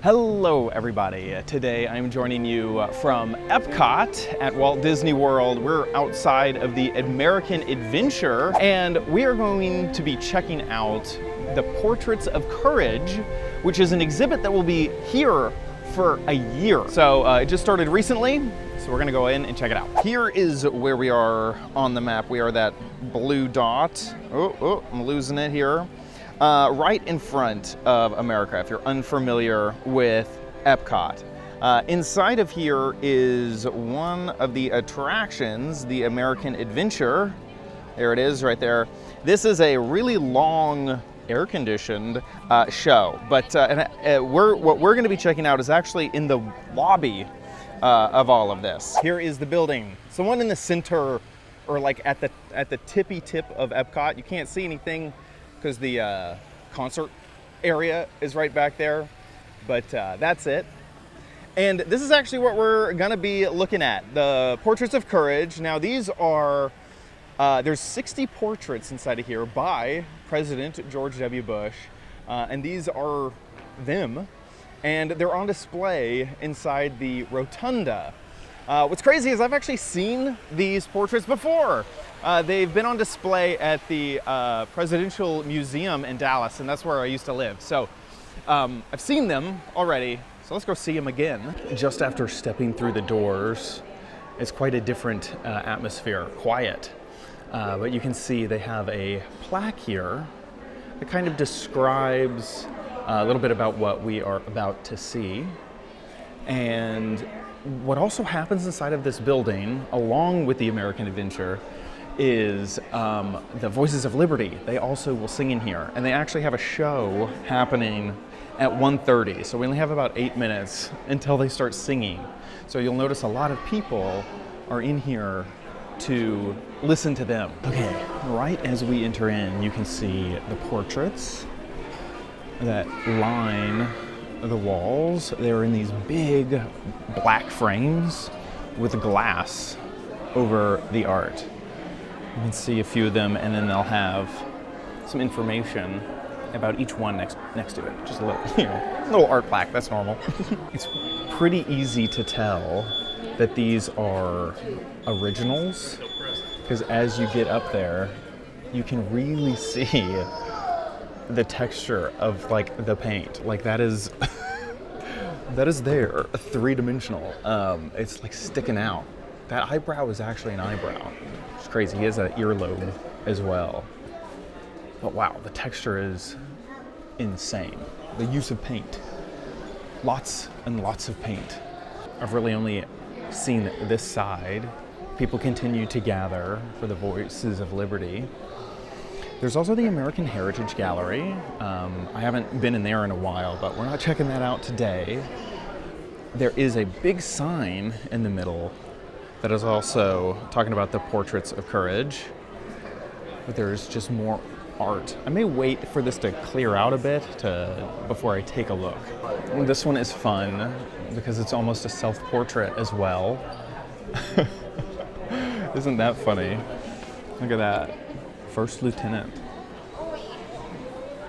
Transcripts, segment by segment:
Hello everybody. Today I'm joining you from EPCOT at Walt Disney World. We're outside of the American Adventure and we are going to be checking out the Portraits of Courage, which is an exhibit that will be here for a year. So it just started recently, so we're gonna go in and check it out. Here is where we are on the map. We are that blue dot. Oh, I'm losing it here. Right in front of America, if you're unfamiliar with EPCOT. Inside of here is one of the attractions, the American Adventure. There it is right there. This is a really long air-conditioned show, but what we're gonna be checking out is actually in the lobby of all of this. Here is the building. So one in the center, or like at the tippy tip of EPCOT. You can't see anything because the concert area is right back there, but that's it. And this is actually what we're gonna be looking at, the Portraits of Courage. Now these are, there's 60 portraits inside of here by President George W. Bush, and these are them, and they're on display inside the rotunda. What's crazy is I've actually seen these portraits before. They've been on display at the Presidential Museum in Dallas, and that's where I used to live. So I've seen them already, so let's go see them again. Just after stepping through the doors, it's quite a different atmosphere, quiet. But you can see they have a plaque here that kind of describes a little bit about what we are about to see. And what also happens inside of this building, along with the American Adventure, is the Voices of Liberty. They also will sing in here, and they actually have a show happening at 1:30, so we only have about 8 minutes until they start singing. So you'll notice a lot of people are in here to listen to them. Okay, right as we enter in, you can see the portraits that line the walls. They're in these big black frames with glass over the art. You can see a few of them, and then they'll have some information about each one next to it. Just a little art plaque, that's normal. It's pretty easy to tell that these are originals, because as you get up there, you can really see the texture of like the paint. Like that is there, three-dimensional. It's like sticking out. That eyebrow is actually an eyebrow. It's crazy. He has an earlobe as well. But wow, the texture is insane. The use of paint. Lots and lots of paint. I've really only seen this side. People continue to gather for the Voices of Liberty. There's also the American Heritage Gallery. I haven't been in there in a while, but we're not checking that out today. There is a big sign in the middle that is also talking about the Portraits of Courage, but there's just more art. I may wait for this to clear out a bit before I take a look. And this one is fun because it's almost a self-portrait as well. Isn't that funny? Look at that. First Lieutenant.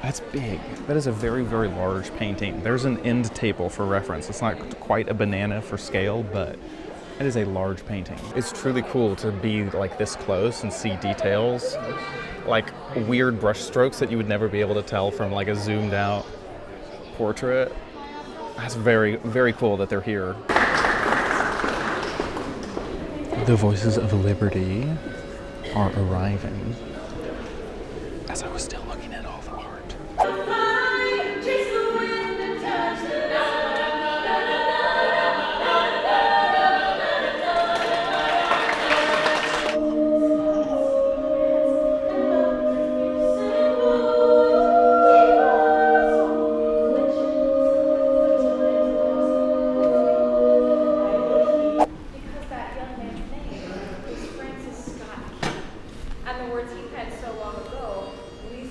That's big. That is a very, very large painting. There's an end table for reference. It's not quite a banana for scale, but it is a large painting. It's truly cool to be like this close and see details, like weird brush strokes that you would never be able to tell from like a zoomed out portrait. That's very, very cool that they're here. The Voices of Liberty are arriving. As I was still looking at all the art. And the words he penned so long ago, we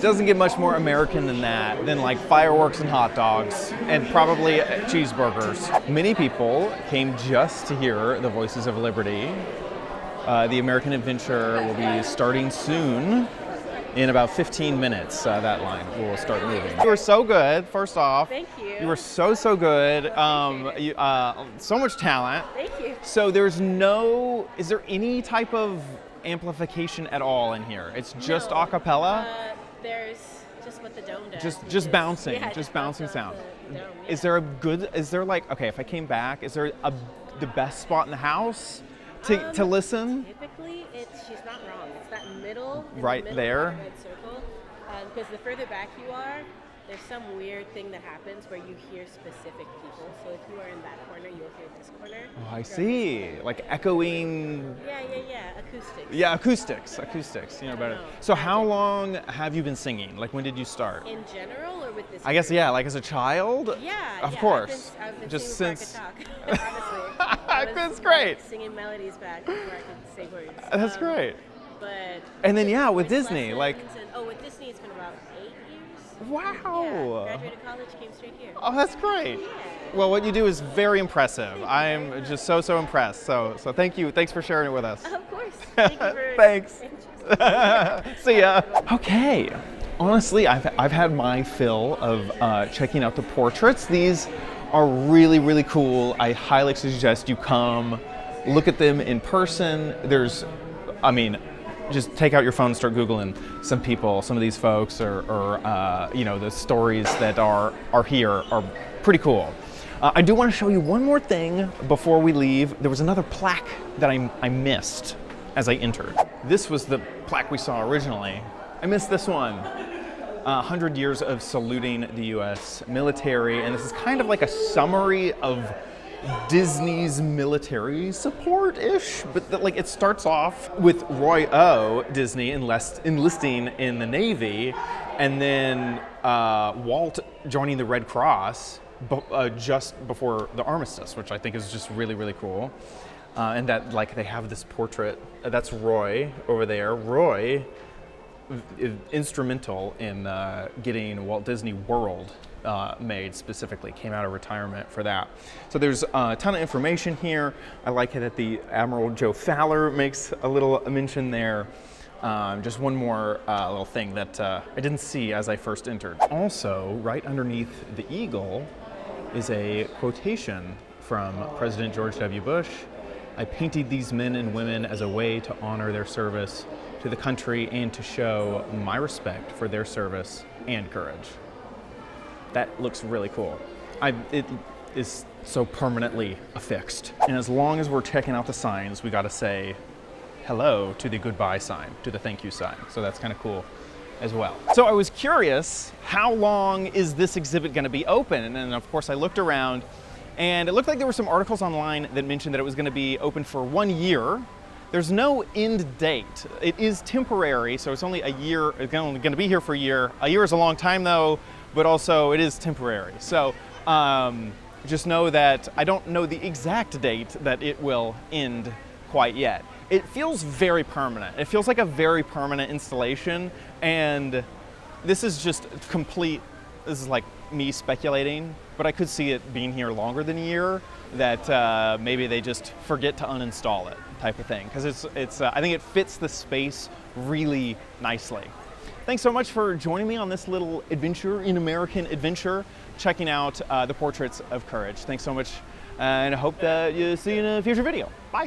Doesn't get much more American than that, than like fireworks and hot dogs and probably cheeseburgers. Many people came just to hear the Voices of Liberty. The American Adventure will be starting soon. In about 15 minutes, that line will start moving. You were so good, first off. Thank you. You were so good. So much talent. Thank you. So is there any type of amplification at all in here? It's just a cappella? There's just what the dome does. Just bouncing, yeah, just bouncing sound. The dome, yeah. Is there like, okay, if I came back, is there the best spot in the house to listen? Typically, she's not wrong. It's that middle, right the middle there. Red circle. Because the further back you are, there's some weird thing that happens where you hear specific people. So if you are in that corner, you'll hear this corner. Oh, I see. Like echoing. Yeah. Acoustics. Yeah, acoustics. You know better. So how long have you been singing? Like when did you start? In general, or with this? I guess like as a child. Yeah. Of course. I've been just singing since. Honestly, That's great. Singing melodies back before I could say words. That's great. But and then with Disney, with Disney, it's been about 8 years. Wow. Yeah, graduated college, came straight here. Oh, that's great. Yeah. Well, what you do is very impressive. I'm just so impressed. So thank you. Thanks for sharing it with us. Of course. Thank you for Thanks. See ya. Okay. Honestly, I've had my fill of checking out the portraits. These are really cool. I highly suggest you come look at them in person. Just take out your phone and start Googling some of these folks, or the stories that are here are pretty cool. I do want to show you one more thing before we leave. There was another plaque that I missed as I entered. This was the plaque we saw originally. I missed this one. 100 years of saluting the U.S. military, and this is kind of like a summary of Disney's military support-ish, but it starts off with Roy O. Disney enlisting in the Navy, and then Walt joining the Red Cross just before the armistice, which I think is just really cool. And that they have this portrait, that's Roy over there. Roy is instrumental in getting Walt Disney World made specifically, came out of retirement for that. So there's a ton of information here. I like that the Admiral Joe Fowler makes a little mention there. Just one more little thing that I didn't see as I first entered. Also, right underneath the eagle is a quotation from President George W. Bush. I painted these men and women as a way to honor their service to the country and to show my respect for their service and courage. That looks really cool. It is so permanently affixed. And as long as we're checking out the signs, we gotta say hello to the goodbye sign, to the thank you sign. So that's kind of cool as well. So I was curious, how long is this exhibit gonna be open? And then of course I looked around, and it looked like there were some articles online that mentioned that it was gonna be open for 1 year. There's no end date. It is temporary, so it's only a year. It's only gonna be here for a year. A year is a long time though, but also it is temporary. So just know that I don't know the exact date that it will end quite yet. It feels very permanent. It feels like a very permanent installation, and this is just complete, this is like me speculating, but I could see it being here longer than a year, that maybe they just forget to uninstall it type of thing, because I think it fits the space really nicely. Thanks so much for joining me on this little adventure in American Adventure, checking out the portraits of courage. Thanks so much, and I hope that you see you in a future video. Bye.